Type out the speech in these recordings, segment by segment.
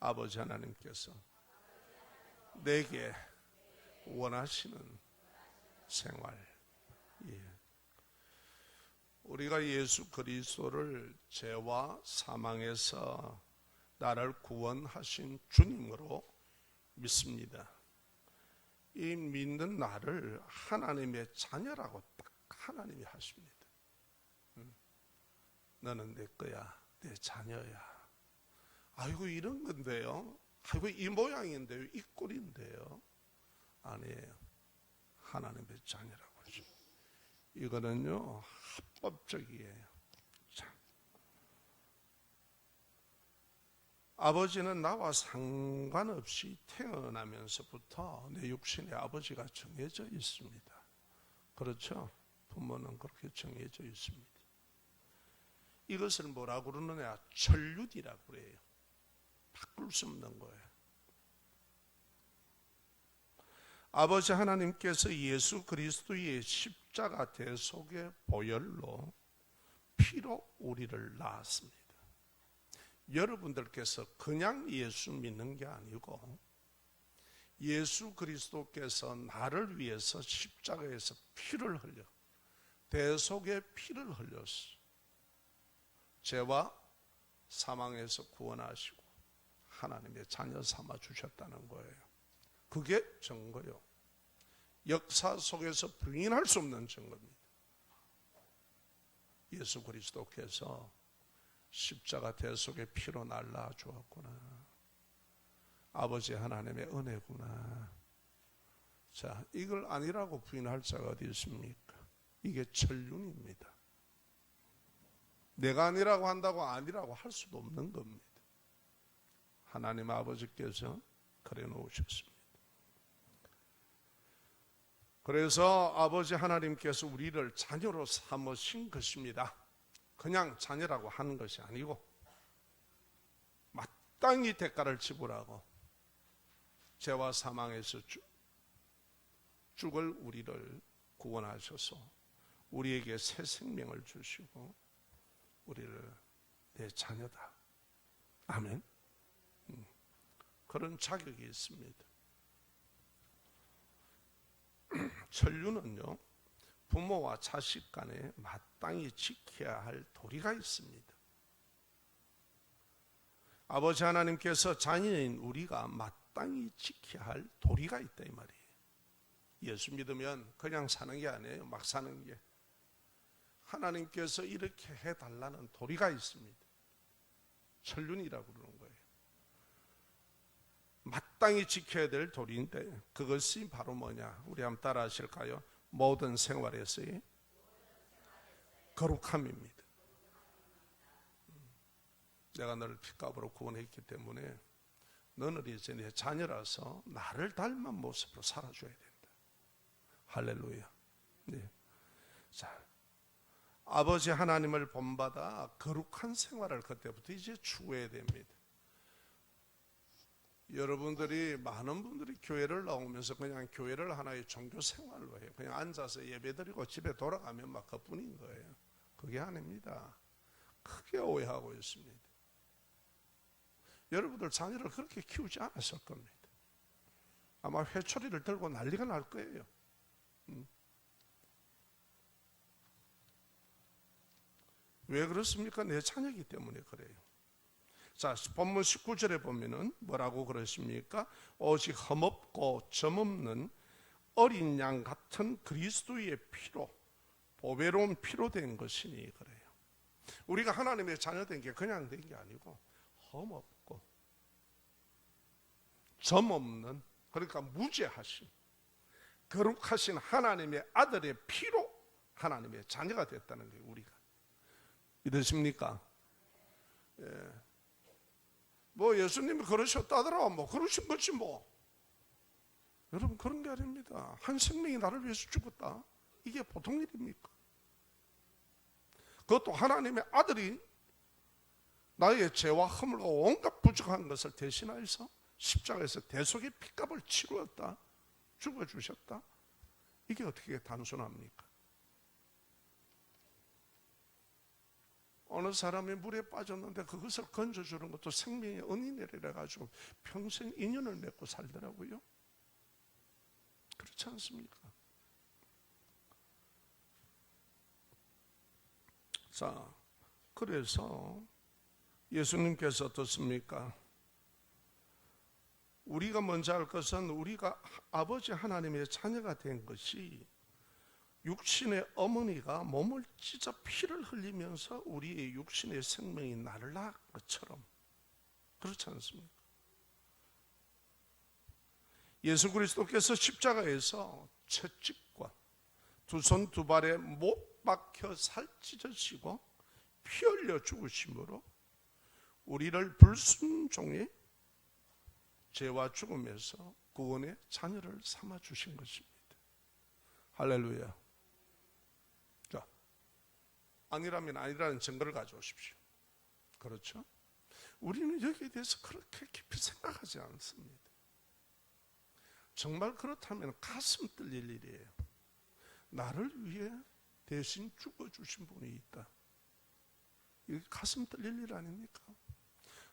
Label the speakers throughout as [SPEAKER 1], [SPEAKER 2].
[SPEAKER 1] 아버지 하나님께서 내게 원하시는 생활. 예. 우리가 예수 그리스도를 죄와 사망에서 나를 구원하신 주님으로 믿습니다. 이 믿는 나를 하나님의 자녀라고 딱 하나님이 하십니다. 너는 내 거야, 내 자녀야. 아이고 이런 건데요, 아이고 이 모양인데요, 이 꼴인데요. 아니에요. 하나님의 자녀라고 하죠. 이거는요 합법적이에요. 자, 아버지는 나와 상관없이 태어나면서부터 내 육신의 아버지가 정해져 있습니다. 그렇죠? 부모는 그렇게 정해져 있습니다. 이것을 뭐라고 그러느냐? 천륜이라고 그래요. 바꿀 수 없는 거예요. 아버지 하나님께서 예수 그리스도의 십자가 대속의 보혈로 피로 우리를 낳았습니다. 여러분들께서 그냥 예수 믿는 게 아니고 예수 그리스도께서 나를 위해서 십자가에서 피를 흘려 대속의 피를 흘렸어. 죄와 사망에서 구원하시고 하나님의 자녀 삼아 주셨다는 거예요. 그게 증거요. 역사 속에서 부인할 수 없는 증거입니다. 예수 그리스도께서 십자가 대속의 피로 날 낳아 주었구나. 아버지 하나님의 은혜구나. 자, 이걸 아니라고 부인할 자가 어디 있습니까? 이게 천륜입니다. 내가 아니라고 한다고 아니라고 할 수도 없는 겁니다. 하나님 아버지께서 그래 놓으셨습니다. 그래서 아버지 하나님께서 우리를 자녀로 삼으신 것입니다. 그냥 자녀라고 하는 것이 아니고 마땅히 대가를 지불하고 죄와 사망에서 죽을 우리를 구원하셔서 우리에게 새 생명을 주시고 우리를 내 자녀다. 아멘. 그런 자격이 있습니다. 천륜은요, 부모와 자식 간에 마땅히 지켜야 할 도리가 있습니다. 아버지 하나님께서 자녀인 우리가 마땅히 지켜야 할 도리가 있다 이 말이에요. 예수 믿으면 그냥 사는 게 아니에요. 막 사는 게. 하나님께서 이렇게 해달라는 도리가 있습니다. 천륜이라고 그러는 거예요. 마땅히 지켜야 될 도리인데 그것이 바로 뭐냐? 우리 한번 따라 하실까요? 모든 생활에서의 거룩함입니다. 내가 너를 핏값으로 구원했기 때문에 너는 이제 내 자녀라서 나를 닮은 모습으로 살아줘야 된다. 할렐루야. 네. 자, 아버지 하나님을 본받아 거룩한 생활을 그때부터 이제 추구해야 됩니다. 여러분들이 많은 분들이 교회를 나오면서 그냥 교회를 하나의 종교 생활로 해요. 그냥 앉아서 예배드리고 집에 돌아가면 막 그뿐인 거예요. 그게 아닙니다. 크게 오해하고 있습니다. 여러분들 자녀를 그렇게 키우지 않았을 겁니다. 아마 회초리를 들고 난리가 날 거예요. 왜 그렇습니까? 내 자녀이기 때문에 그래요. 자, 본문 19절에 보면은 뭐라고 그러십니까? 오직 흠없고 점없는 어린 양 같은 그리스도의 피로, 보배로운 피로 된 것이니 그래요. 우리가 하나님의 자녀된 게 그냥 된 게 아니고 흠없고 점없는, 그러니까 무죄하신 거룩하신 하나님의 아들의 피로 하나님의 자녀가 됐다는 거예요. 우리가 믿으십니까? 예. 뭐 예수님이 그러셨다더라, 뭐 그러신 거지 뭐. 여러분 그런 게 아닙니다. 한 생명이 나를 위해서 죽었다. 이게 보통 일입니까? 그것도 하나님의 아들이 나의 죄와 허물과 온갖 부족한 것을 대신하여서 십자가에서 대속의 핏값을 치루었다. 죽어주셨다. 이게 어떻게 단순합니까? 어느 사람이 물에 빠졌는데 그것을 건져주는 것도 생명의 은인이라 가지고 평생 인연을 맺고 살더라고요. 그렇지 않습니까? 자, 그래서 예수님께서 어떻습니까? 우리가 먼저 할 것은 우리가 아버지 하나님의 자녀가 된 것이 육신의 어머니가 몸을 찢어 피를 흘리면서 우리의 육신의 생명이 나를 낳은 것처럼, 그렇지 않습니까? 예수 그리스도께서 십자가에서 채찍과 두 손 두 발에 못 박혀 살 찢어지고 피 흘려 죽으심으로 우리를 불순종의 죄와 죽음에서 구원의 자녀를 삼아 주신 것입니다. 할렐루야. 자, 아니라면 아니라는 증거를 가져오십시오. 그렇죠? 우리는 여기에 대해서 그렇게 깊이 생각하지 않습니다. 정말 그렇다면 가슴 떨릴 일이에요. 나를 위해 대신 죽어주신 분이 있다. 이게 가슴 떨릴 일 아닙니까?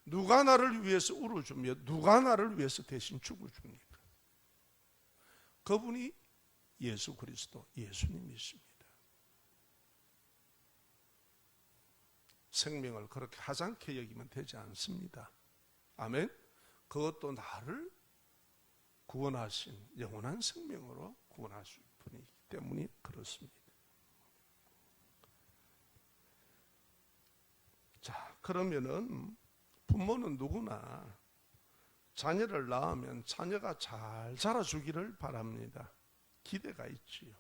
[SPEAKER 1] 누가 나를 위해서 울어주며 누가 나를 위해서 대신 죽어줍니까? 그분이 예수 그리스도 예수님이십니다. 생명을 그렇게 하찮게 여기면 되지 않습니다. 아멘. 그것도 나를 구원하신 영원한 생명으로 구원하신 분이기 때문에 그렇습니다. 자, 그러면은 부모는 누구나 자녀를 낳으면 자녀가 잘 자라주기를 바랍니다. 기대가 있지요.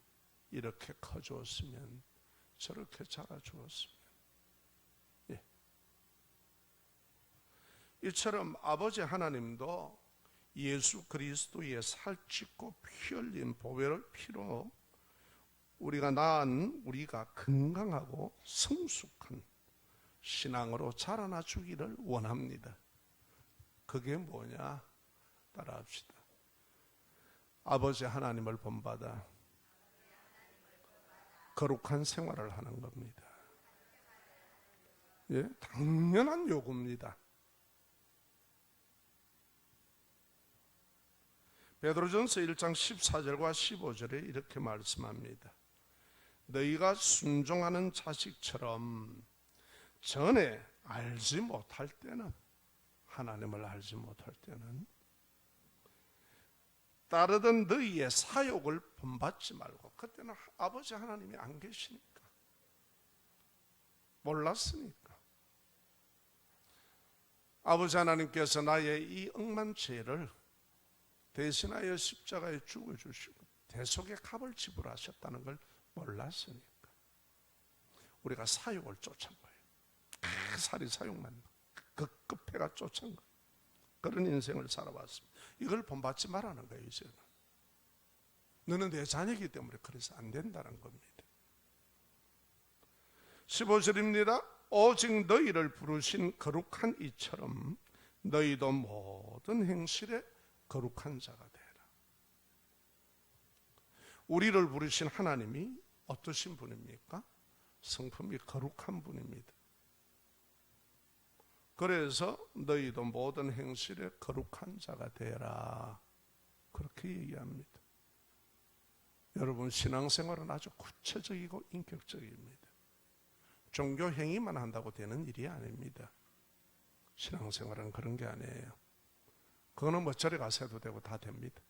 [SPEAKER 1] 이렇게 커주었으면, 저렇게 자라주었으면. 예. 이처럼 아버지 하나님도 예수 그리스도의 살찢고 피 흘린 보혈을 피로 우리가 낳은 우리가 건강하고 성숙한 신앙으로 자라나 주기를 원합니다. 그게 뭐냐? 따라합시다. 아버지 하나님을 본받아 거룩한 생활을 하는 겁니다. 예, 당연한 요구입니다. 베드로전서 1장 14절과 15절에 이렇게 말씀합니다. 너희가 순종하는 자식처럼 전에 알지 못할 때는, 하나님을 알지 못할 때는 따르던 너희의 사욕을 본받지 말고, 그때는 아버지 하나님이 안 계시니까, 몰랐으니까, 아버지 하나님께서 나의 이 억만 죄를 대신하여 십자가에 죽어주시고 대속의 값을 지불하셨다는 걸 몰랐으니까 우리가 사욕을 쫓은 거예요. 살이 사욕만, 그 급해가 쫓은 거예요. 그런 인생을 살아왔습니다. 이걸 본받지 말라는 거예요. 이제는 너는 내 자녀이기 때문에 그래서 안 된다는 겁니다. 15절입니다. 오직 너희를 부르신 거룩한 이처럼 너희도 모든 행실에 거룩한 자가 되라. 우리를 부르신 하나님이 어떠신 분입니까? 성품이 거룩한 분입니다. 그래서 너희도 모든 행실에 거룩한 자가 되라, 그렇게 얘기합니다. 여러분, 신앙생활은 아주 구체적이고 인격적입니다. 종교 행위만 한다고 되는 일이 아닙니다. 신앙생활은 그런 게 아니에요. 그거는 뭐 절에 가서 해도 되고 다 됩니다.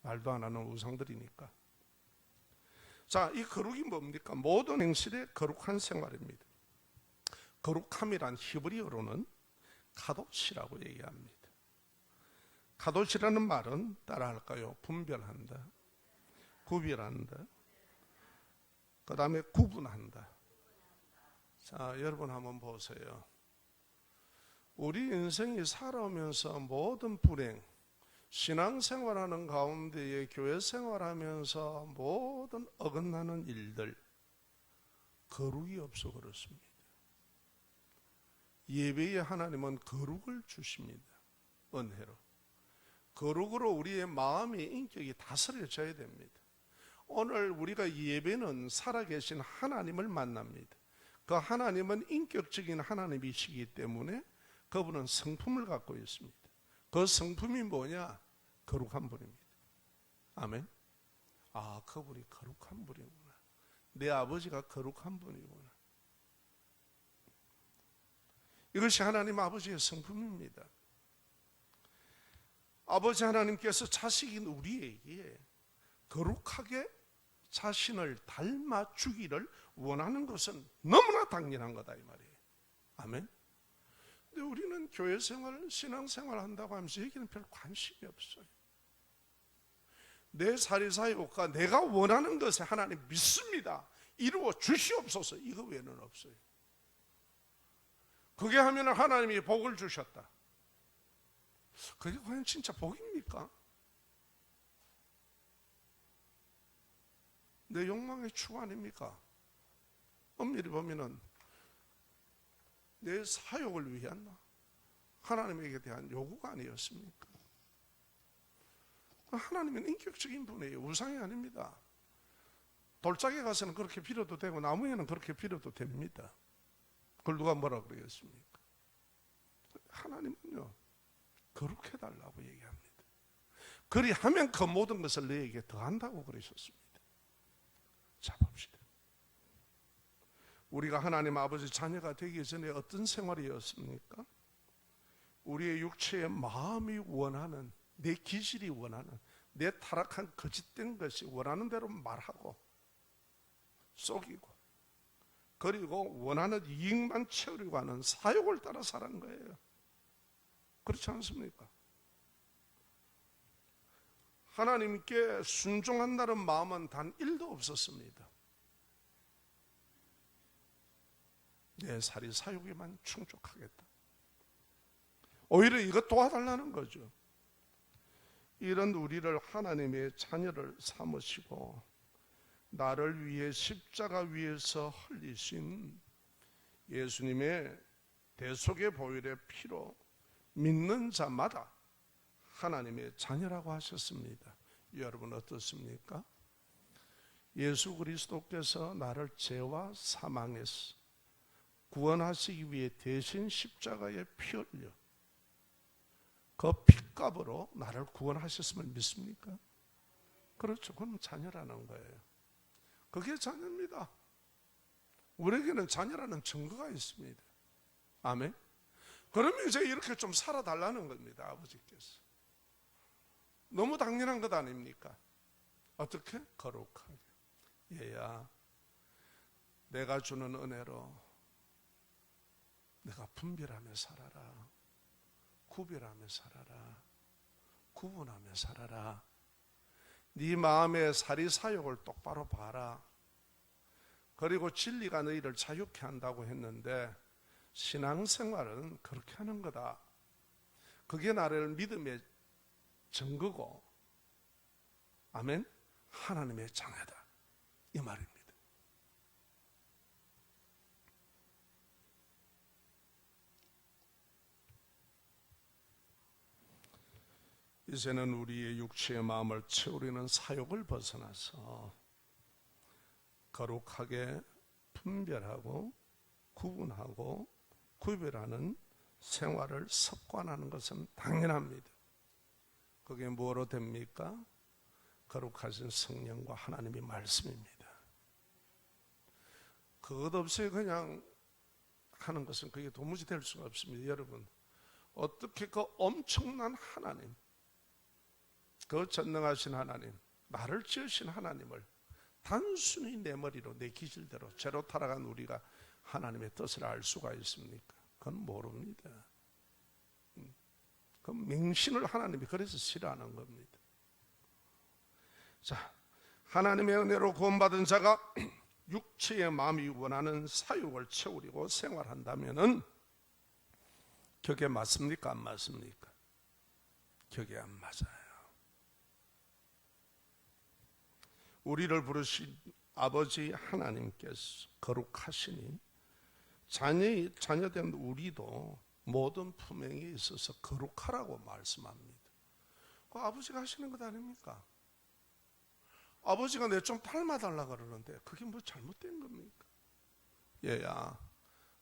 [SPEAKER 1] 말도 안 하는 우상들이니까. 자, 이 거룩이 뭡니까? 모든 행실에 거룩한 생활입니다. 거룩함이란 히브리어로는 카도시라고 얘기합니다. 카도시라는 말은 따라할까요? 분별한다, 구별한다, 그 다음에 구분한다. 자, 여러분 한번 보세요. 우리 인생이 살아오면서 모든 불행, 신앙생활하는 가운데에 교회 생활하면서 모든 어긋나는 일들, 거룩이 없어 그렇습니다. 예배에 하나님은 거룩을 주십니다. 은혜로. 거룩으로 우리의 마음의 인격이 다스려져야 됩니다. 오늘 우리가 예배는 살아계신 하나님을 만납니다. 그 하나님은 인격적인 하나님이시기 때문에 그분은 성품을 갖고 있습니다. 그 성품이 뭐냐? 거룩한 분입니다. 아멘. 아, 그분이 거룩한 분이구나. 내 아버지가 거룩한 분이구나. 이것이 하나님 아버지의 성품입니다. 아버지 하나님께서 자식인 우리에게 거룩하게 자신을 닮아주기를 원하는 것은 너무나 당연한 거다 이 말이에요. 아멘. 근데 우리는 교회 생활, 신앙 생활 한다고 하면서 여기는 별 관심이 없어요. 내 사리사욕과 내가 원하는 것에 하나님 믿습니다, 이루어 주시옵소서, 이거 외에는 없어요. 그게 하면 하나님이 복을 주셨다. 그게 과연 진짜 복입니까? 내 욕망의 추구 아닙니까? 엄밀히 보면은 내 사욕을 위한 하나님에게 대한 요구가 아니었습니까? 하나님은 인격적인 분이에요. 우상이 아닙니다. 돌짝에 가서는 그렇게 빌어도 되고 나무에는 그렇게 빌어도 됩니다. 그걸 누가 뭐라 그러겠습니까? 하나님은요, 거룩해 달라고 얘기합니다. 그리하면 그 모든 것을 너에게 더한다고 그러셨습니다. 자, 봅시다. 우리가 하나님 아버지 자녀가 되기 전에 어떤 생활이었습니까? 우리의 육체의 마음이 원하는, 내 기질이 원하는, 내 타락한 거짓된 것이 원하는 대로 말하고 속이고, 그리고 원하는 이익만 채우려고 하는 사욕을 따라 사는 거예요. 그렇지 않습니까? 하나님께 순종한다는 마음은 단 1도 없었습니다. 내 살이 사욕에만 충족하겠다. 오히려 이것 도와달라는 거죠. 이런 우리를 하나님의 자녀를 삼으시고 나를 위해 십자가 위에서 흘리신 예수님의 대속의 보혈의 피로 믿는 자마다 하나님의 자녀라고 하셨습니다. 여러분 어떻습니까? 예수 그리스도께서 나를 죄와 사망에서 구원하시기 위해 대신 십자가에 피 흘려 그 핏값으로 나를 구원하셨음을 믿습니까? 그렇죠. 그건 자녀라는 거예요. 그게 자녀입니다. 우리에게는 자녀라는 증거가 있습니다. 아멘. 그러면 이제 이렇게 좀 살아달라는 겁니다. 아버지께서. 너무 당연한 것 아닙니까? 어떻게? 거룩하게. 얘야, 내가 주는 은혜로 내가 분별하며 살아라. 구별하며 살아라. 구분하며 살아라. 네 마음의 사리사욕을 똑바로 봐라. 그리고 진리가 너희를 자유케 한다고 했는데 신앙생활은 그렇게 하는 거다. 그게 나를 믿음의 증거고, 아멘, 하나님의 자녀다, 이 말입니다. 이제는 우리의 육체의 마음을 채우려는 사욕을 벗어나서 거룩하게 분별하고 구분하고 구별하는 생활을 습관하는 것은 당연합니다. 그게 뭐로 됩니까? 거룩하신 성령과 하나님의 말씀입니다. 그것 없이 그냥 하는 것은 그게 도무지 될 수가 없습니다. 여러분, 어떻게 그 엄청난 하나님, 그 전능하신 하나님, 나를 지으신 하나님을 단순히 내 머리로 내 기질대로 죄로 타락한 우리가 하나님의 뜻을 알 수가 있습니까? 그건 모릅니다. 그 맹신을 하나님이 그래서 싫어하는 겁니다. 자, 하나님의 은혜로 구원받은 자가 육체의 마음이 원하는 사욕을 채우려고 생활한다면은 격에 맞습니까? 안 맞습니까? 격에 안 맞아요. 우리를 부르신 아버지 하나님께서 거룩하시니 자녀된 우리도 모든 품행에 있어서 거룩하라고 말씀합니다. 그 아버지가 하시는 것 아닙니까? 아버지가 내 좀 닮아달라 그러는데 그게 뭐 잘못된 겁니까? 얘야,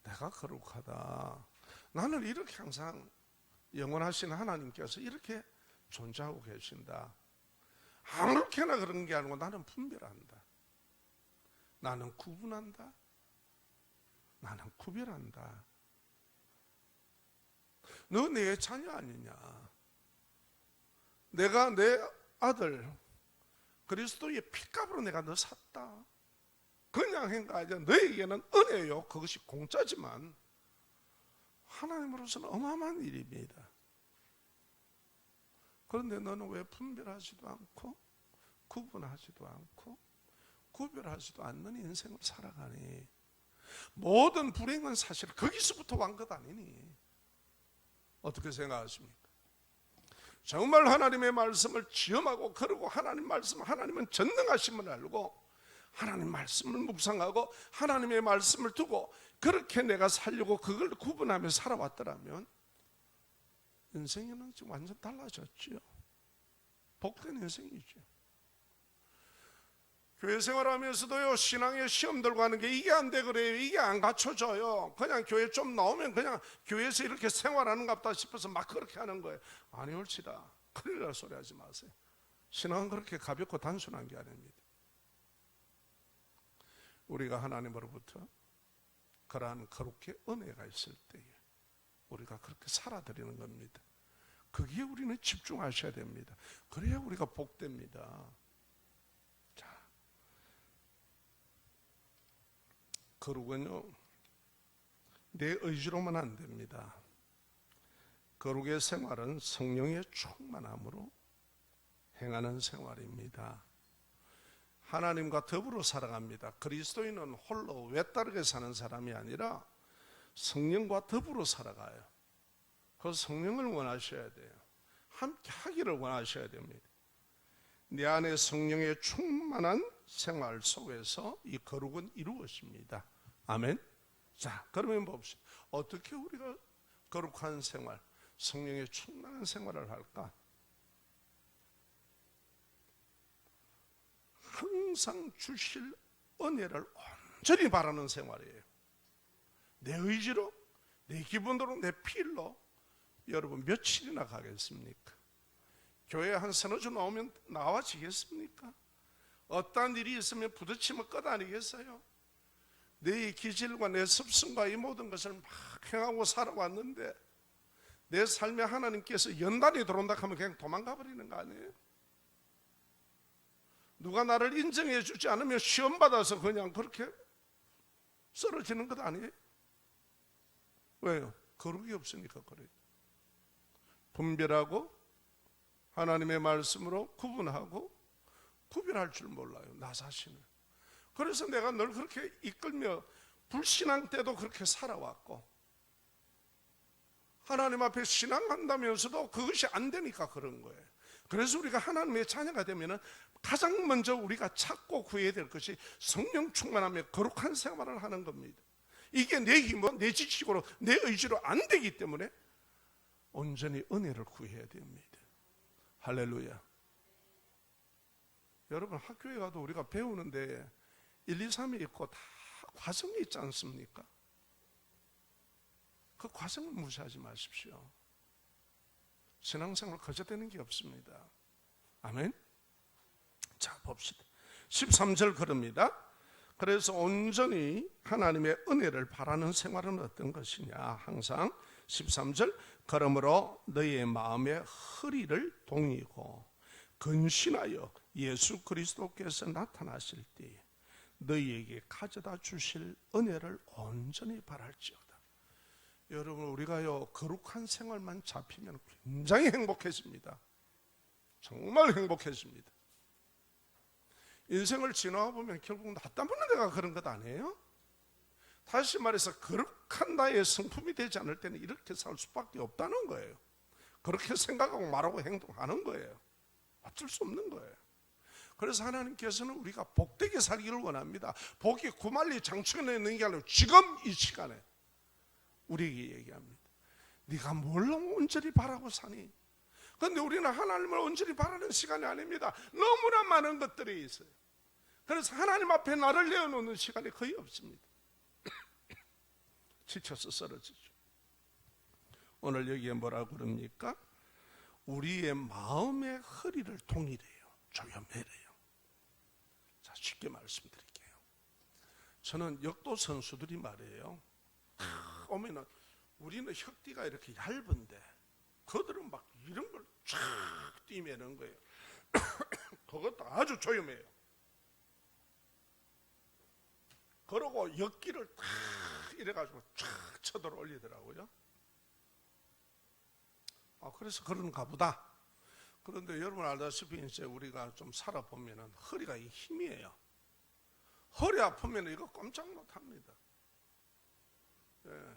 [SPEAKER 1] 내가 거룩하다. 나는 이렇게 항상 영원하신 하나님께서 이렇게 존재하고 계신다. 아무렇게나 그런 게 아니고 나는 분별한다. 나는 구분한다. 나는 구별한다. 너 내 자녀 아니냐? 내가 내 아들 그리스도의 피값으로 내가 너 샀다. 그냥 행가하자. 너에게는 은혜요. 그것이 공짜지만 하나님으로서는 어마어마한 일입니다. 그런데 너는 왜 분별하지도 않고 구분하지도 않고 구별하지도 않는 인생을 살아가니? 모든 불행은 사실 거기서부터 온 것 아니니? 어떻게 생각하십니까? 정말 하나님의 말씀을 지엄하고 그러고 하나님 말씀, 하나님은 전능하심을 알고 하나님 말씀을 묵상하고 하나님의 말씀을 두고 그렇게 내가 살려고 그걸 구분하며 살아왔더라면 인생은 지금 완전 달라졌죠. 복된 인생이죠. 교회 생활하면서도요, 신앙의 시험 들고 하는 게 이게 안 돼 그래요. 이게 안 갖춰져요. 그냥 교회 좀 나오면 그냥 교회에서 이렇게 생활하는 것 같다 싶어서 막 그렇게 하는 거예요. 아니 옳지다. 큰일 날 소리 하지 마세요. 신앙은 그렇게 가볍고 단순한 게 아닙니다. 우리가 하나님으로부터 그러한 거룩한 은혜가 있을 때에 우리가 그렇게 살아드리는 겁니다. 거기에 우리는 집중하셔야 됩니다. 그래야 우리가 복됩니다. 자, 거룩은요, 내 의지로만 안 됩니다. 거룩의 생활은 성령의 충만함으로 행하는 생활입니다. 하나님과 더불어 살아갑니다. 그리스도인은 홀로 외따르게 사는 사람이 아니라 성령과 더불어 살아가요. 그 성령을 원하셔야 돼요. 함께 하기를 원하셔야 됩니다. 내 안에 성령의 충만한 생활 속에서 이 거룩은 이루어집니다. 아멘. 자, 그러면 봅시다. 어떻게 우리가 거룩한 생활, 성령의 충만한 생활을 할까? 항상 주실 은혜를 온전히 바라는 생활이에요. 내 의지로, 내 기분으로, 내 필로 여러분 며칠이나 가겠습니까? 교회 한 서너 주 나오면 나와지겠습니까? 어떠한 일이 있으면 부딪히면 끝 아니겠어요? 내 기질과 내 습성과 이 모든 것을 막 행하고 살아왔는데 내 삶에 하나님께서 연단이 들어온다 하면 그냥 도망가 버리는 거 아니에요? 누가 나를 인정해 주지 않으면 시험 받아서 그냥 그렇게 쓰러지는 것 아니에요? 왜요? 거룩이 없으니까 그래요. 분별하고 하나님의 말씀으로 구분하고 구별할 줄 몰라요, 나 자신을. 그래서 내가 늘 그렇게 이끌며 불신앙 때도 그렇게 살아왔고 하나님 앞에 신앙한다면서도 그것이 안 되니까 그런 거예요. 그래서 우리가 하나님의 자녀가 되면 가장 먼저 우리가 찾고 구해야 될 것이 성령 충만하며 거룩한 생활을 하는 겁니다. 이게 내 힘으로, 내 지식으로, 내 의지로 안 되기 때문에 온전히 은혜를 구해야 됩니다. 할렐루야. 여러분 학교에 가도 우리가 배우는데 1, 2, 3이 있고 다 과정이 있지 않습니까? 그 과정을 무시하지 마십시오. 신앙생활 거저되는 게 없습니다. 아멘. 자, 봅시다. 13절 그럽니다. 그래서 온전히 하나님의 은혜를 바라는 생활은 어떤 것이냐? 항상 13절 그러므로 너희의 마음의 허리를 동이고 근신하여 예수 그리스도께서 나타나실 때에 너희에게 가져다 주실 은혜를 온전히 바랄지어다. 여러분 우리가요 거룩한 생활만 잡히면 굉장히 행복해집니다. 정말 행복해집니다. 인생을 지나와 보면 결국 나 때문에 내가 그런 것 아니에요? 다시 말해서 거룩한 나의 성품이 되지 않을 때는 이렇게 살 수밖에 없다는 거예요. 그렇게 생각하고 말하고 행동하는 거예요. 어쩔 수 없는 거예요. 그래서 하나님께서는 우리가 복되게 살기를 원합니다. 복이 구말리 장춘에 있는 게 아니라 지금 이 시간에 우리에게 얘기합니다. 네가 뭘 온전히 바라고 사니? 그런데 우리는 하나님을 온전히 바라는 시간이 아닙니다. 너무나 많은 것들이 있어요. 그래서 하나님 앞에 나를 내어놓는 시간이 거의 없습니다. 지쳐서 쓰러지죠. 오늘 여기에 뭐라고 그럽니까? 우리의 마음의 허리를 동이래요. 조여매래요. 자, 쉽게 말씀드릴게요. 저는 역도 선수들이 말이에요. 오면은 우리는 혁띠가 이렇게 얇은데 그들은 막 이런 걸 쫙 뛰매는 거예요. 그것도 아주 조여매요. 그러고 역기를 탁 이래가지고 쫙 쳐들어 올리더라고요. 그래서 그런가 보다. 그런데 여러분 알다시피 이제 우리가 좀 살아보면은 허리가 이 힘이에요. 허리 아프면 이거 꼼짝 못 합니다. 예.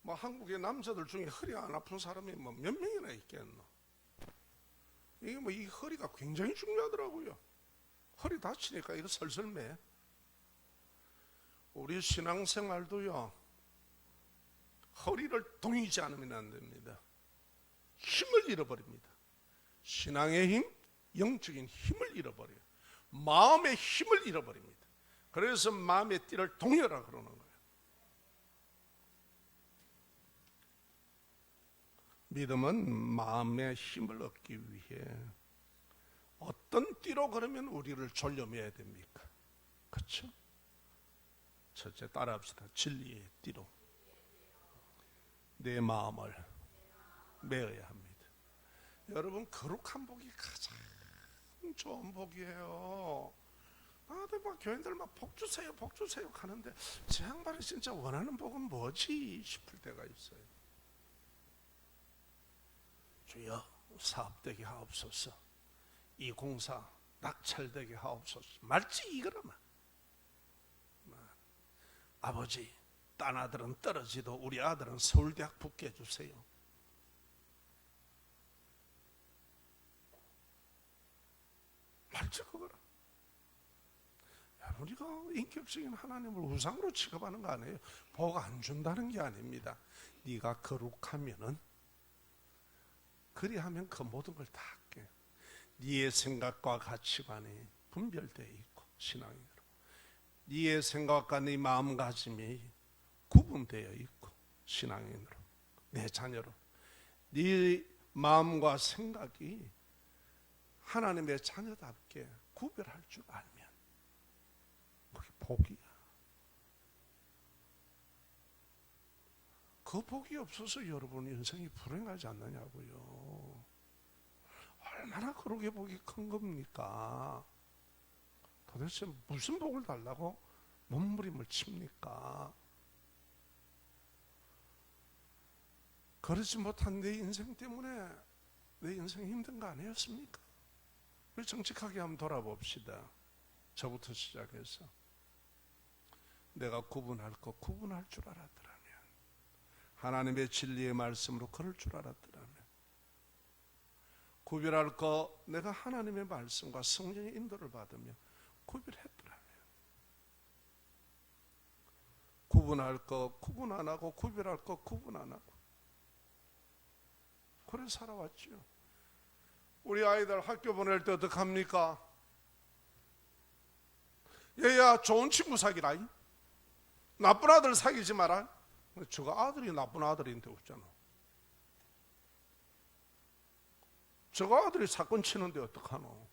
[SPEAKER 1] 뭐 한국의 남자들 중에 허리 안 아픈 사람이 뭐 몇 명이나 있겠노. 이게 뭐 이 허리가 굉장히 중요하더라고요. 허리 다치니까 이거 설설 매. 우리 신앙생활도요, 허리를 동이지 않으면 안 됩니다. 힘을 잃어버립니다. 신앙의 힘, 영적인 힘을 잃어버려요. 마음의 힘을 잃어버립니다. 그래서 마음의 띠를 동여라 그러는 거예요. 믿음은 마음의 힘을 얻기 위해 어떤 띠로 그러면 우리를 졸려매야 됩니까? 그렇죠? 첫째 따라합시다. 진리의 띠로 내 마음을 매어야 합니다. 여러분, 거룩한 복이 가장 좋은 복이에요. 다들 막 교인들 막 복 주세요, 복 주세요 하는데 제 양반이 진짜 원하는 복은 뭐지 싶을 때가 있어요. 주여 사업되게 하옵소서. 이 공사 낙찰되게 하옵소서. 말지 이거라마. 아버지, 딴 아들은 떨어지도 우리 아들은 서울대학 붙게 해주세요. 말지 그거라. 우리가 인격적인 하나님을 우상으로 취급하는 거 아니에요. 복 안 준다는 게 아닙니다. 네가 거룩하면은, 그리하면 그 모든 걸 다 할게. 네의 생각과 가치관이 분별되어 있고, 신앙인으로 네의 생각과 네 마음가짐이 구분되어 있고, 신앙인으로 내 자녀로 네 마음과 생각이 하나님의 자녀답게 구별할 줄 알면 그게 복이야. 그 복이 없어서 여러분 인생이 불행하지 않느냐고요. 얼마나 그렇게 복이 큰 겁니까? 도대체 무슨 복을 달라고 몸부림을 칩니까? 그렇지 못한 내 인생 때문에 내 인생이 힘든 거 아니었습니까? 우리 정직하게 한번 돌아봅시다. 저부터 시작해서 내가 구분할 거 구분할 줄 알았더라면, 하나님의 진리의 말씀으로 걸을 줄 알았더라면, 구별할 거 내가 하나님의 말씀과 성령의 인도를 받으며 구별했더라면, 구분할 거 구분 안 하고 구별할 거 구분 안 하고 그래 살아왔죠. 우리 아이들 학교 보낼 때 어떡합니까? 얘야 좋은 친구 사귀라, 나쁜 아들 사귀지 마라. 저거 아들이 나쁜 아들인데 없잖아. 저거 아들이 사건 치는데 어떡하노?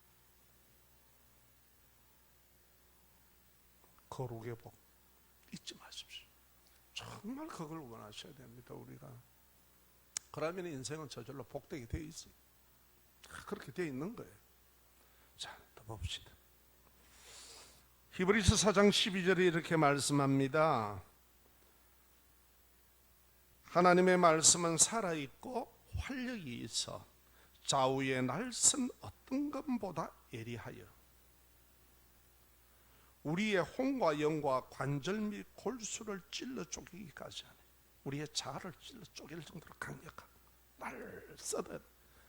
[SPEAKER 1] 거룩의 복 잊지 마십시오. 정말 그걸 원하셔야 됩니다. 우리가 그러면 인생은 저절로 복되게 되어 있어요. 그렇게 되어 있는 거예요. 자, 또 봅시다. 히브리서 4장 12절에 이렇게 말씀합니다. 하나님의 말씀은 살아있고 활력이 있어 좌우의 날선 어떤 것보다 예리하여 우리의 혼과 영과 관절 및 골수를 찔러 쪼개기까지 하네. 우리의 자아를 찔러 쪼갤 정도로 강력하고 날쌔다.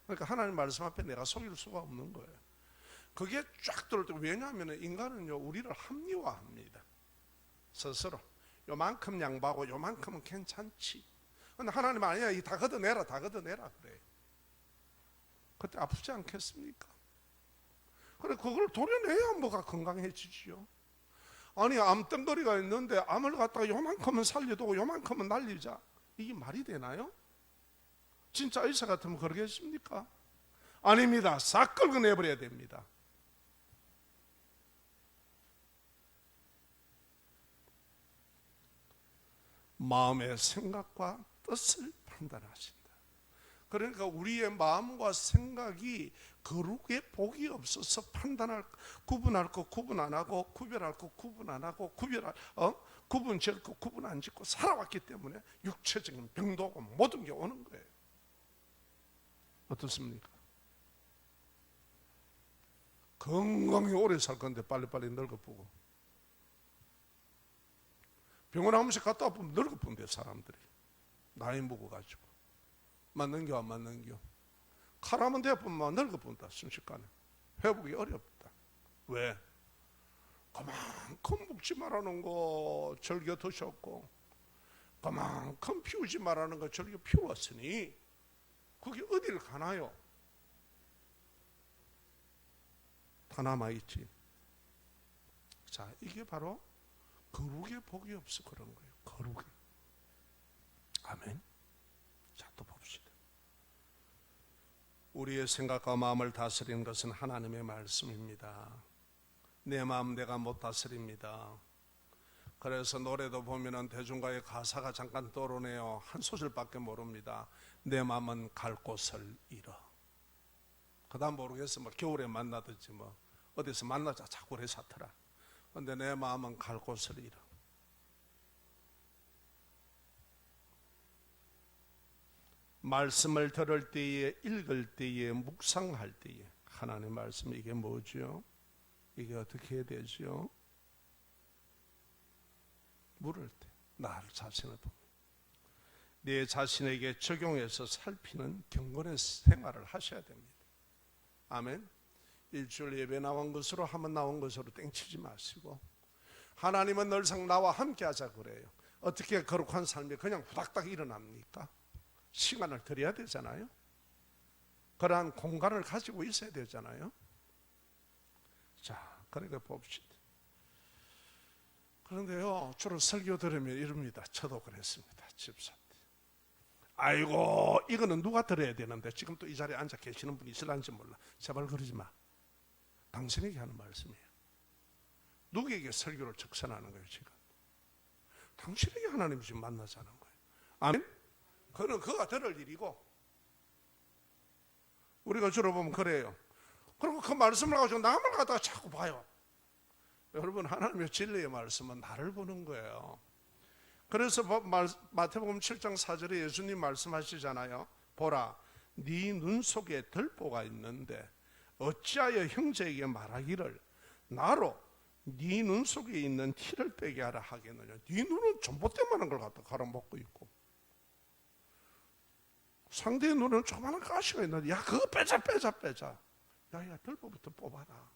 [SPEAKER 1] 그러니까 하나님 말씀 앞에 내가 속일 수가 없는 거예요. 그게 쫙 들어올 때, 왜냐하면 인간은요 우리를 합리화합니다. 스스로 요만큼 양보하고 요만큼은 괜찮지. 근데 하나님 아니야, 이 다 걷어내라, 다 걷어내라 그래. 그때 아프지 않겠습니까? 그래, 그걸 도려내야 뭐가 건강해지지요. 아니 암덩거리가 있는데 암을 갖다가 요만큼은 살려두고 요만큼은 날리자, 이게 말이 되나요? 진짜 의사 같으면 그러겠습니까? 아닙니다. 싹 긁어내버려야 됩니다. 마음의 생각과 뜻을 판단하신다. 그러니까 우리의 마음과 생각이 거룩의 복이 없어서 구분할 거 구분 안 하고, 구별할 거 구분 안 하고, 구분 지을 거 구분 안 짓고 살아왔기 때문에 육체적인 병도 오고 모든 게 오는 거예요. 어떻습니까? 건강히 오래 살 건데 빨리빨리 늙어보고, 병원 한 번씩 갔다 와보면 늙어본대 사람들이. 나이 먹어가지고. 맞는겨 안 맞는겨? 칼 한번 대보면 늙어본다. 순식간에 회복이 어렵다. 왜? 그만큼 먹지 말라는 거 즐겨 드셨고, 그만큼 피우지 말라는 거 즐겨 피웠으니 그게 어디를 가나요? 다 남아있지. 자, 이게 바로 거룩의 복이 없어 그런 거예요. 거룩이. 아멘. 자, 또 봅시다. 우리의 생각과 마음을 다스리는 것은 하나님의 말씀입니다. 내 마음 내가 못 다스립니다. 그래서 노래도 보면은 대중가의 가사가 잠깐 떠오르네요. 한 소절밖에 모릅니다. 내 마음은 갈 곳을 잃어. 그 다음 모르겠어. 뭐 겨울에 만나든지 뭐 어디서 만나자 자꾸 그래 사더라. 근데 내 마음은 갈 곳을 잃어. 말씀을 들을 때에, 읽을 때에, 묵상할 때에 하나님의 말씀, 이게 뭐죠? 이게 어떻게 해야 되죠? 물을 때 나 자신을 보면 내 자신에게 적용해서 살피는 경건의 생활을 하셔야 됩니다. 아멘. 일주일 예배 나온 것으로 한번 나온 것으로 땡치지 마시고, 하나님은 늘상 나와 함께 하자 그래요. 어떻게 거룩한 삶이 그냥 후닥닥 일어납니까? 시간을 드려야 되잖아요. 그러한 공간을 가지고 있어야 되잖아요. 자, 그러니까 봅시다. 그런데요, 주로 설교 들으면 이럽니다. 저도 그랬습니다. 집사 때. 아이고, 이거는 누가 들어야 되는데 지금 또 이 자리에 앉아 계시는 분이 있을런지 몰라. 제발 그러지 마. 당신에게 하는 말씀이에요. 누구에게 설교를 적선하는 거예요 지금? 당신에게 하나님이 지금 만나자는 거예요. 아멘? 그는 그가 들을 일이고, 우리가 주로 보면 그래요. 그리고 그 말씀을 가지고 남을 갖다가 자꾸 봐요. 여러분, 하나님의 진리의 말씀은 나를 보는 거예요. 그래서 마태복음 7장 4절에 예수님 말씀하시잖아요. 보라, 네 눈 속에 들보가 있는데 어찌하여 형제에게 말하기를 나로 네 눈 속에 있는 티를 빼게 하라 하겠느냐. 네 눈은 전봇대만한 걸 갖다 갈아먹고 있고, 상대의 눈은 조그마한 가시가 있는데 야 그거 빼자. 야 들보부터 뽑아라.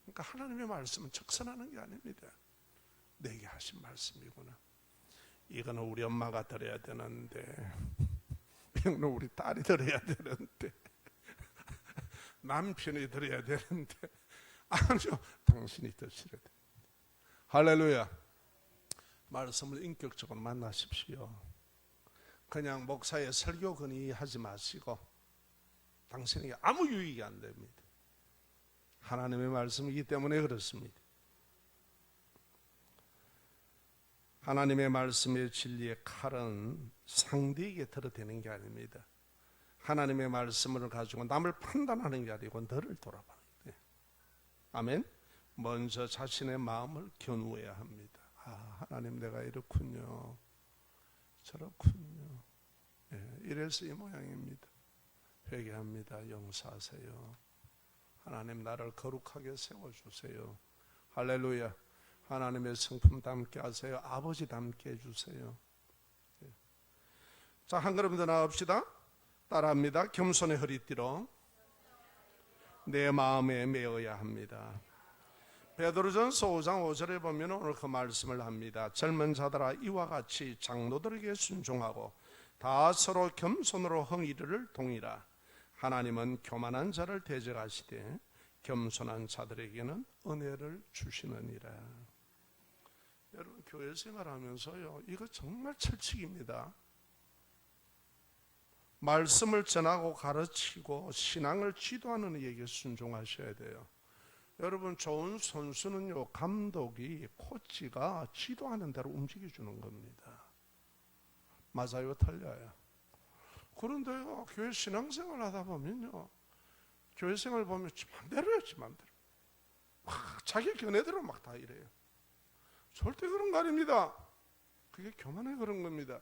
[SPEAKER 1] 그러니까 하나님의 말씀은 적선하는 게 아닙니다. 내게 하신 말씀이구나. 이거는 우리 엄마가 들어야 되는데, 이거는 우리 딸이 들어야 되는데, 남편이 들어야 되는데, 아니요, 당신이 드시려 됩니다. 할렐루야. 말씀을 인격적으로 만나십시오. 그냥 목사의 설교건의 하지 마시고, 당신에게 아무 유익이 안 됩니다. 하나님의 말씀이기 때문에 그렇습니다. 하나님의 말씀의 진리의 칼은 상대에게 들어대는 게 아닙니다. 하나님의 말씀을 가지고 남을 판단하는 게 아니고 너를 돌아보는 거예요. 아멘. 먼저 자신의 마음을 겨누어야 합니다. 아, 하나님 내가 이렇군요, 저렇군요. 이래서 이 모양입니다. 회개합니다. 용서하세요. 하나님 나를 거룩하게 세워주세요. 할렐루야. 하나님의 성품 담게 하세요. 아버지 담게 해주세요. 자, 한 걸음 더 나갑시다. 따라합니다. 겸손의 허리띠로 내 마음에 메어야 합니다. 베드로전서 5장 5절에 보면 오늘 그 말씀을 합니다. 젊은 자들아 이와 같이 장로들에게 순종하고 다 서로 겸손으로 행위를 동이라. 하나님은 교만한 자를 대적하시되 겸손한 자들에게는 은혜를 주시느니라. 여러분, 교회 생활하면서요, 이거 정말 철칙입니다. 말씀을 전하고 가르치고 신앙을 지도하는 이에게 순종하셔야 돼요. 여러분, 좋은 선수는요, 감독이, 코치가 지도하는 대로 움직여주는 겁니다. 맞아요, 틀려요? 그런데요, 교회 신앙생활 하다 보면요, 교회 생활 보면 지 맘대로요, 지 맘대로. 막 자기 견해대로 막 다 이래요. 절대 그런 거 아닙니다. 그게 교만에 그런 겁니다.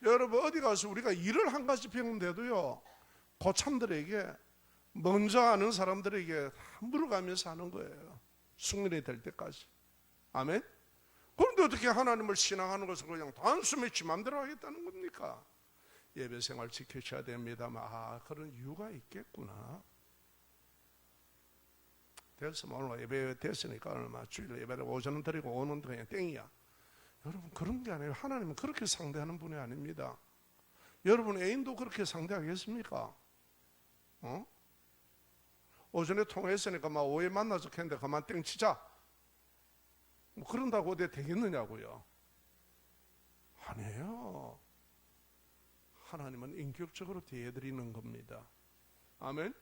[SPEAKER 1] 여러분, 어디 가서 우리가 일을 한 가지 배우는데도요, 고참들에게, 먼저 아는 사람들에게 물어가면서 하는 거예요. 숙련이 될 때까지. 아멘? 그런데 어떻게 하나님을 신앙하는 것을 그냥 단숨에 지 맘대로 하겠다는 겁니까? 예배 생활 지켜셔야 됩니다만, 그런 이유가 있겠구나. 됐으면 오늘 예배 됐으니까 얼마 주일 예배를 오전은 드리고 오는 그냥 땡이야. 여러분, 그런 게 아니에요. 하나님은 그렇게 상대하는 분이 아닙니다. 여러분, 애인도 그렇게 상대하겠습니까? 오전에 통화했으니까 막 오후에 만나서 했는데 그만 땡치자. 뭐 그런다고 어디 되겠느냐고요. 아니에요. 하나님은 인격적으로 대해드리는 겁니다. 아멘.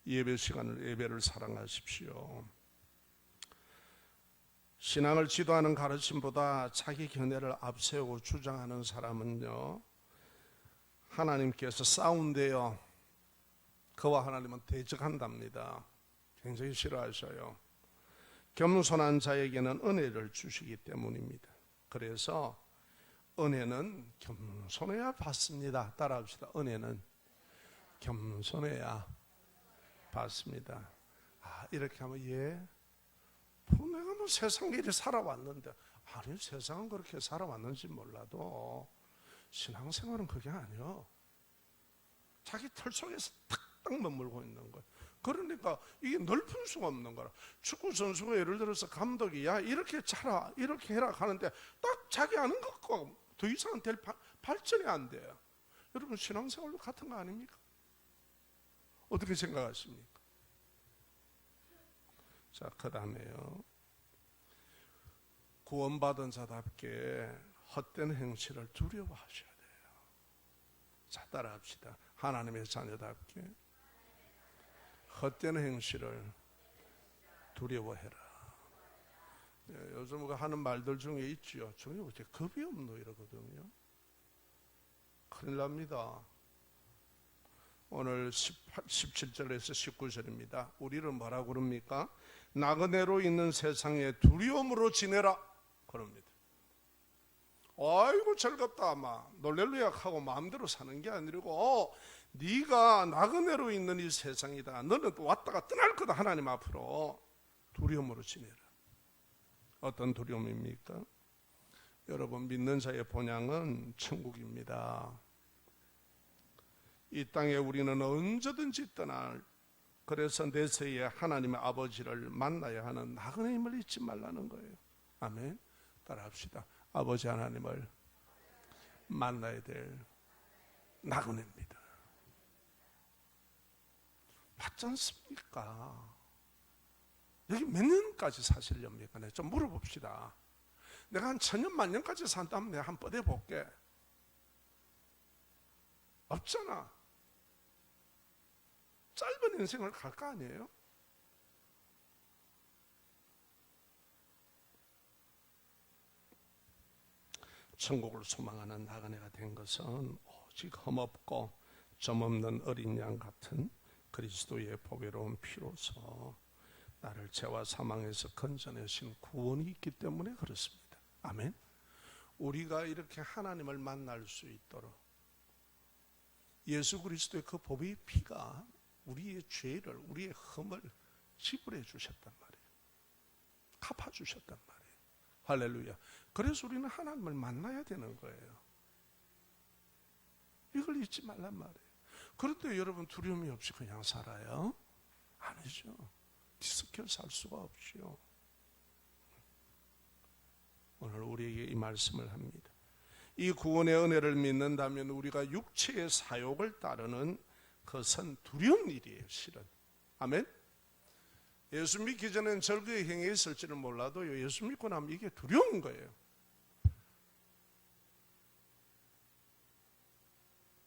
[SPEAKER 1] 예배 시간을, 예배를 사랑하십시오. 신앙을 지도하는 가르침보다 자기 견해를 앞세우고 주장하는 사람은요, 하나님께서 싸운대요. 그와 하나님은 대적한답니다. 굉장히 싫어하셔요. 겸손한 자에게는 은혜를 주시기 때문입니다. 그래서 은혜는 겸손해야 받습니다. 따라합시다. 은혜는 겸손해야 받습니다. 이렇게 하면 내가 뭐 세상에 이렇게 살아왔는데, 아니, 세상은 그렇게 살아왔는지 몰라도 신앙생활은 그게 아니요. 자기 털 속에서 탁탁 머물고 있는 거예요. 그러니까 이게 넓힐 수가 없는 거라. 축구 선수가 예를 들어서 감독이 야 이렇게 차라 이렇게 해라 하는데 딱 자기 아는 것과 더 이상은 될 발전이 안 돼요. 여러분, 신앙생활도 같은 거 아닙니까? 어떻게 생각하십니까? 자, 그 다음에요, 구원받은 자답게 헛된 행실을 두려워하셔야 돼요. 자, 따라합시다. 하나님의 자녀답게 헛된 행실을 두려워해라. 요즘 하는 말들 중에 있지요. 저는 어떻게 겁이 없노 이러거든요. 큰일 납니다. 오늘 17절에서 19절입니다. 우리를 뭐라고 그럽니까? 나그네로 있는 세상에 두려움으로 지내라 그럽니다. 아이고 즐겁다 막 놀렐루야 하고 마음대로 사는 게 아니고, 네가 나그네로 있는 이 세상이다. 너는 또 왔다가 떠날 거다. 하나님 앞으로 두려움으로 지내라. 어떤 두려움입니까? 여러분, 믿는 자의 본향은 천국입니다. 이 땅에 우리는 언제든지 떠날, 그래서 내세에 하나님의 아버지를 만나야 하는 나그네임을 잊지 말라는 거예요. 아멘. 따라합시다. 아버지 하나님을 만나야 될 나그네입니다. 맞지 않습니까? 여기 몇 년까지 사시렵니까? 네, 좀 물어봅시다. 내가 한 1000년 만년까지 산다면 내가 한번 뻗어볼게. 없잖아. 짧은 인생을 갈 거 아니에요? 천국을 소망하는 나그네가 된 것은 오직 흠없고 점없는 어린 양 같은 그리스도의 보배로운 피로서 나를 죄와 사망에서 건져내신 구원이 있기 때문에 그렇습니다. 아멘. 우리가 이렇게 하나님을 만날 수 있도록 예수 그리스도의 그 보배의 피가 우리의 죄를, 우리의 흠을 지불해 주셨단 말이에요. 갚아 주셨단 말이에요. 할렐루야. 그래서 우리는 하나님을 만나야 되는 거예요. 이걸 잊지 말란 말이에요. 그런데 여러분, 두려움이 없이 그냥 살아요? 아니죠. 뒤섞여 살 수가 없죠. 오늘 우리에게 이 말씀을 합니다. 이 구원의 은혜를 믿는다면 우리가 육체의 사욕을 따르는 것은 두려운 일이에요. 실은 아멘. 예수 믿기 전엔 절거의 행위에 있을지는 몰라도 예수 믿고 나면 이게 두려운 거예요.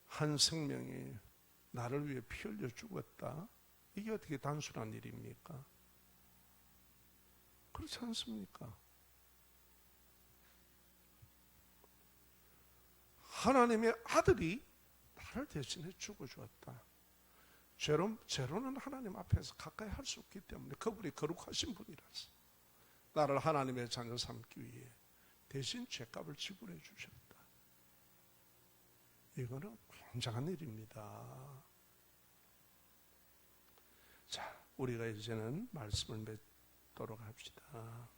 [SPEAKER 1] 한 생명이 나를 위해 피 흘려 죽었다. 이게 어떻게 단순한 일입니까? 그렇지 않습니까? 하나님의 아들이 나를 대신해 죽어주었다. 죄로는 하나님 앞에서 가까이 할 수 없기 때문에 그분이 거룩하신 분이라서 나를 하나님의 자녀 삼기 위해 대신 죄값을 지불해 주셨다. 이거는 굉장한 일입니다. 자, 우리가 이제는 말씀을 맺도록 합시다.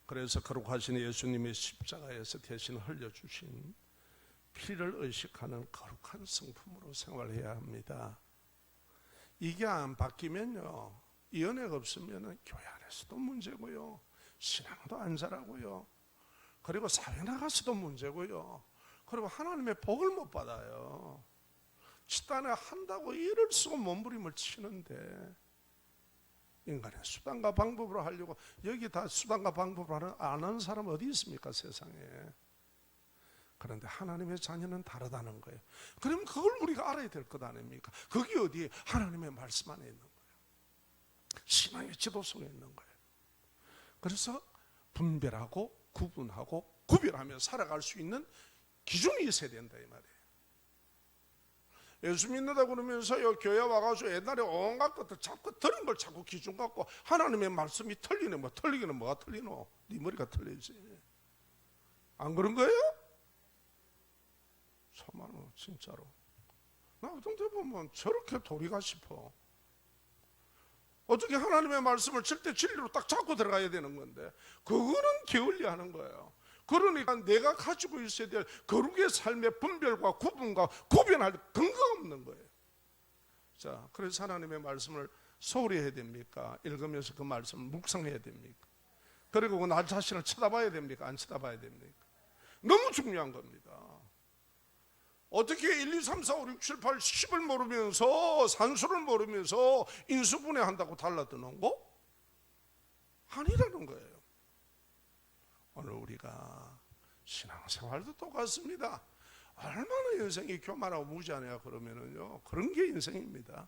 [SPEAKER 1] 그래서 거룩하신 예수님의 십자가에서 대신 흘려주신 피를 의식하는 거룩한 성품으로 생활해야 합니다. 이게 안 바뀌면요, 이 은혜가 없으면 교회 안에서도 문제고요, 신앙도 안 자라고요, 그리고 사회 나가서도 문제고요, 그리고 하나님의 복을 못 받아요. 집단에 한다고 일을 쓰고 몸부림을 치는데 인간의 수단과 방법으로 하려고, 여기 다 수단과 방법으로 안 하는 사람 어디 있습니까, 세상에. 그런데 하나님의 자녀는 다르다는 거예요. 그러면 그걸 우리가 알아야 될 것 아닙니까? 그게 어디에? 하나님의 말씀 안에 있는 거예요. 신앙의 지도 속에 있는 거예요. 그래서 분별하고 구분하고 구별하며 살아갈 수 있는 기준이 있어야 된다 이 말이에요. 예수 믿는다 그러면서요, 교회 와가지고 옛날에 온갖 것들 자꾸 들은 걸 자꾸 기준 갖고 하나님의 말씀이 틀리네. 뭐 틀리기는 뭐가 틀리노? 네 머리가 틀리지. 안 그런 거예요? 참말로 진짜로. 나 어떤 데 보면 저렇게 도리가 싶어. 어떻게 하나님의 말씀을 절대 진리로 딱 잡고 들어가야 되는 건데 그거는 게을리하는 거예요. 그러니까 내가 가지고 있어야 될 거룩의 삶의 분별과 구분과 구별할 근거가 없는 거예요. 자, 그래서 하나님의 말씀을 소홀히 해야 됩니까? 읽으면서 그 말씀을 묵상해야 됩니까? 그리고 나 자신을 쳐다봐야 됩니까? 안 쳐다봐야 됩니까? 너무 중요한 겁니다. 어떻게 1, 2, 3, 4, 5, 6, 7, 8, 10을 모르면서 산수를 모르면서 인수분해한다고 달라드는 거? 아니라는 거예요. 오늘 우리가 신앙생활도 똑같습니다. 얼마나 인생이 교만하고 무지하냐 그러면은요, 그런 게 인생입니다.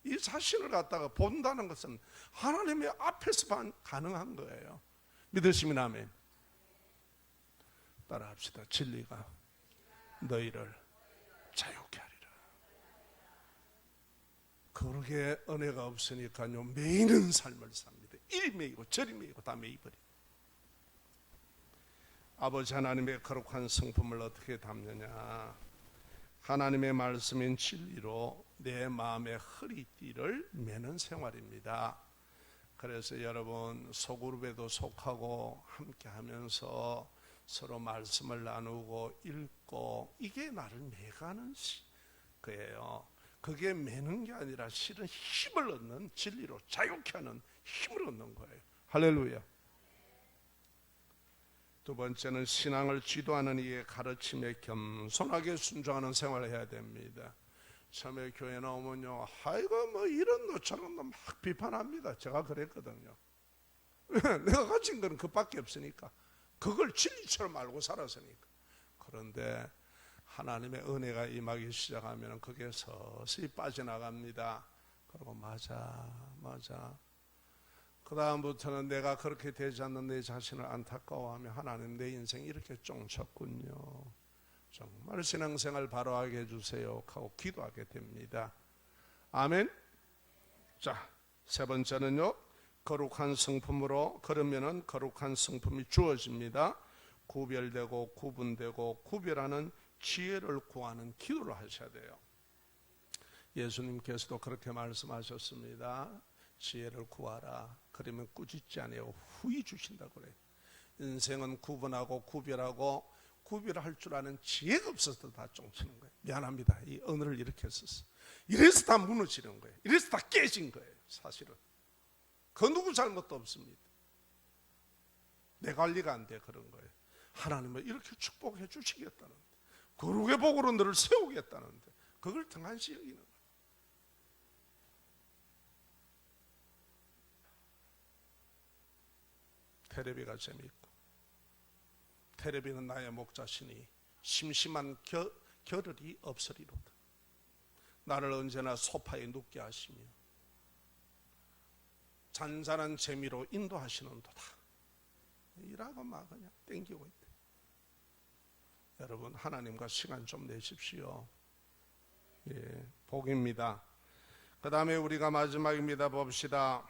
[SPEAKER 1] 이 자신을 갖다가 본다는 것은 하나님의 앞에서만 가능한 거예요. 믿으시면 아멘. 따라합시다. 진리가 너희를 자유케 하리라. 그렇게 은혜가 없으니까요, 매이는 삶을 삽니다. 이리 매이고 저리 매이고 다 매이버려. 아버지 하나님의 거룩한 성품을 어떻게 담느냐? 하나님의 말씀인 진리로 내 마음의 허리띠를 매는 생활입니다. 그래서 여러분 소그룹에도 속하고 함께 하면서 서로 말씀을 나누고 읽고 이게 나를 매가는 거예요. 그게 매는 게 아니라 실은 힘을 얻는, 진리로 자유케 하는 힘을 얻는 거예요. 할렐루야. 두 번째는 신앙을 지도하는 이의 가르침에 겸손하게 순종하는 생활을 해야 됩니다. 처음에 교회 나오면요, 아이고 뭐 이런 노처럼 막 비판합니다. 제가 그랬거든요. 내가 가진 건 그밖에 없으니까, 그걸 진리처럼 알고 살았으니까. 그런데 하나님의 은혜가 임하기 시작하면 그게 서서히 빠져나갑니다. 그리고 맞아 그 다음부터는 내가 그렇게 되지 않는 내 자신을 안타까워하며 하나님 내 인생이 이렇게 쫑쳤군요, 정말 신앙생활 바로하게 해주세요 하고 기도하게 됩니다. 아멘. 자, 세 번째는요, 거룩한 성품으로 걸으면은 거룩한 성품이 주어집니다. 구별되고 구분되고 구별하는 지혜를 구하는 기도를 하셔야 돼요. 예수님께서도 그렇게 말씀하셨습니다. 지혜를 구하라. 그러면 꾸짖지 아니하고 후히 주신다고 그래요. 인생은 구분하고 구별하고 구별할 줄 아는 지혜가 없어서 다 쫑치는 거예요. 미안합니다. 이 언어를 이렇게 썼어. 이래서 다 무너지는 거예요. 이래서 다 깨진 거예요. 사실은 그 누구 잘못도 없습니다. 내 관리가 안 돼 그런 거예요. 하나님은 이렇게 축복해 주시겠다는데, 거룩의 복으로 너를 세우겠다는데 그걸 등한시 여기는 거예요. 텔레비가 재미있고, 텔레비는 나의 목자시니 심심한 겨를이 없으리로다. 나를 언제나 소파에 눕게 하시며 잔잔한 재미로 인도하시는도다. 이라고 막 그냥 땡기고 있대. 여러분, 하나님과 시간 좀 내십시오. 예, 복입니다. 그 다음에 우리가 마지막입니다. 봅시다.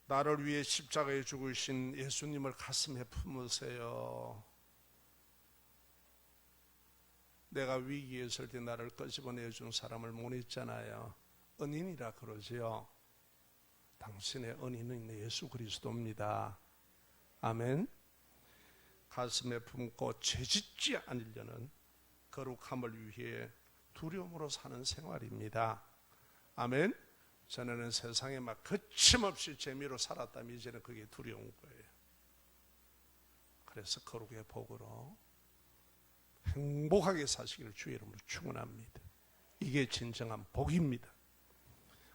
[SPEAKER 1] 나를 위해 십자가에 죽으신 예수님을 가슴에 품으세요. 내가 위기에 있을 때 나를 끄집어내준 사람을 못 잊잖아요. 은인이라 그러지요. 당신의 은인은 예수 그리스도입니다. 아멘. 가슴에 품고 죄짓지 않으려는 거룩함을 위해 두려움으로 사는 생활입니다. 아멘. 전에는 세상에 막 거침없이 재미로 살았다면 이제는 그게 두려운 거예요. 그래서 거룩의 복으로 행복하게 사시기를 주의 이름으로 축원합니다. 이게 진정한 복입니다.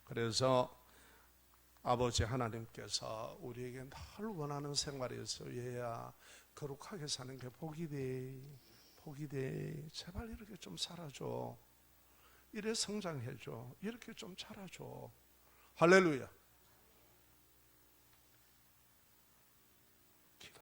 [SPEAKER 1] 그래서 아버지 하나님께서 우리에게 늘 원하는 생활에서 얘야 거룩하게 사는 게 복이 돼. 복이 돼. 제발 이렇게 좀 살아줘. 이래 성장해줘. 이렇게 좀 자라줘. 할렐루야.